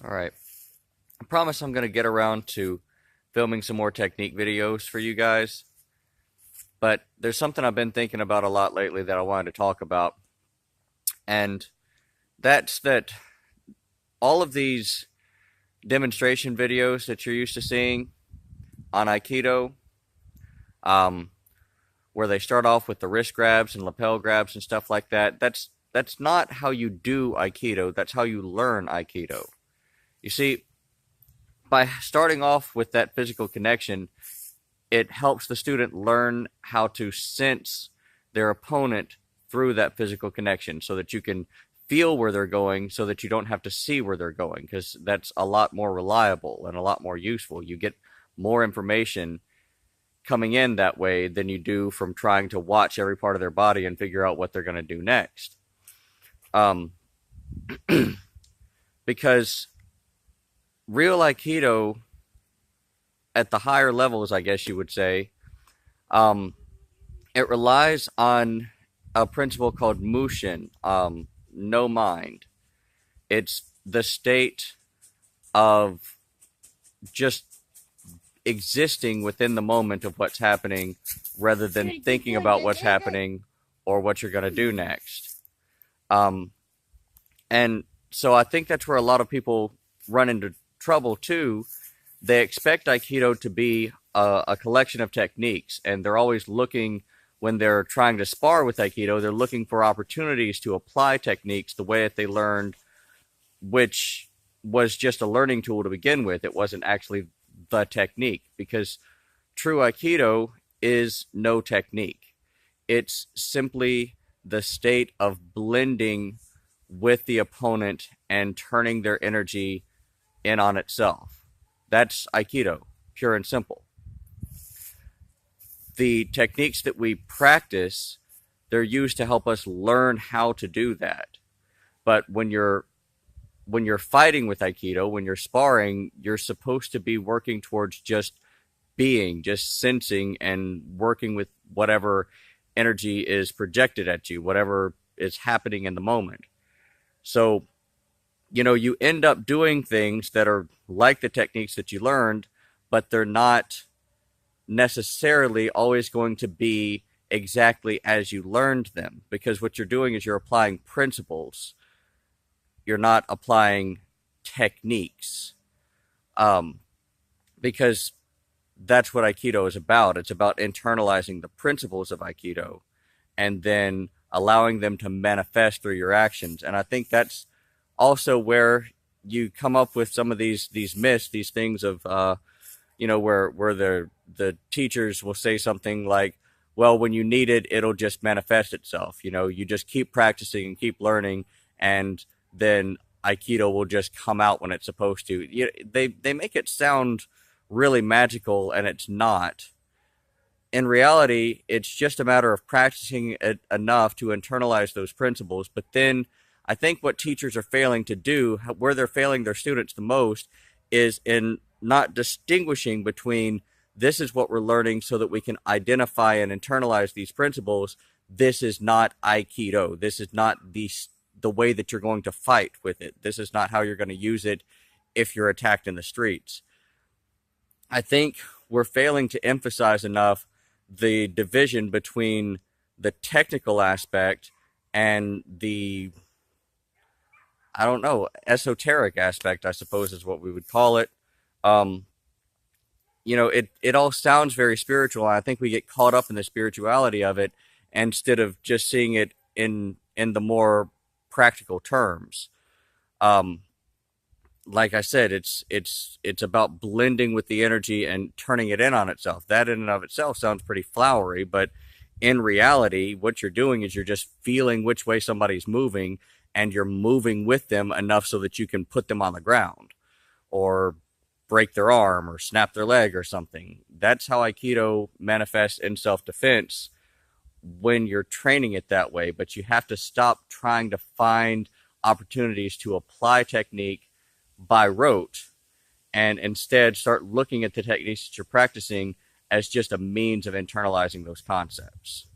All right. I promise I'm going to get around to filming some more technique videos for you guys, but there's something I've been thinking about a lot lately that I wanted to talk about, and that's that all of these demonstration videos that you're used to seeing on Aikido, um, where they start off with the wrist grabs and lapel grabs and stuff like that, that's not how you do Aikido. That's how you learn Aikido. You see, by starting off with that physical connection, it helps the student learn how to sense their opponent through that physical connection so that you can feel where they're going so that you don't have to see where they're going, because that's a lot more reliable and a lot more useful. You get more information coming in that way than you do from trying to watch every part of their body and figure out what they're going to do next. Um, because real Aikido at the higher levels, I guess you would say, um, it relies on a principle called Mushin, no mind. It's the state of just existing within the moment of what's happening rather than thinking about what's happening or what you're going to do next. Um, and so I think that's where a lot of people run into trouble too. They expect Aikido to be a collection of techniques, and they're always looking, when they're trying to spar with Aikido, they're looking for opportunities to apply techniques the way that they learned, which was just a learning tool to begin with. It wasn't actually the technique, because true Aikido is no technique. It's simply the state of blending with the opponent and turning their energy in on itself. That's Aikido, pure and simple. The techniques that we practice, they're used to help us learn how to do that. But when you're fighting with Aikido, when you're sparring, you're supposed to be working towards just being, just sensing and working with whatever energy is projected at you, whatever is happening in the moment. So, you end up doing things that are like the techniques that you learned, but they're not necessarily always going to be exactly as you learned them, because what you're doing is you're applying principles. You're not applying techniques, um, because that's what Aikido is about. It's about internalizing the principles of Aikido and then allowing them to manifest through your actions. And I think that's also where you come up with some of these myths, these things of where the teachers will say something like, well, when you need it, it'll just manifest itself. You just keep practicing and keep learning, and then Aikido will just come out when it's supposed to. They make it sound really magical, and it's not. In reality, it's just a matter of practicing it enough to internalize those principles. But then I think what teachers are failing to do, where they're failing their students the most, is in not distinguishing between, this is what we're learning so that we can identify and internalize these principles. This is not Aikido. This is not the way that you're going to fight with it. This is not how you're going to use it if you're attacked in the streets. I think we're failing to emphasize enough the division between the technical aspect and the, I don't know, esoteric aspect, I suppose is what we would call it. Um, it all sounds very spiritual, and I think we get caught up in the spirituality of it instead of just seeing it in the more practical terms. Um, like I said, it's about blending with the energy and turning it in on itself. That in and of itself sounds pretty flowery, but in reality, what you're doing is you're just feeling which way somebody's moving, and you're moving with them enough so that you can put them on the ground or break their arm or snap their leg or something. That's how Aikido manifests in self-defense when you're training it that way. But you have to stop trying to find opportunities to apply technique by rote, and instead start looking at the techniques that you're practicing as just a means of internalizing those concepts.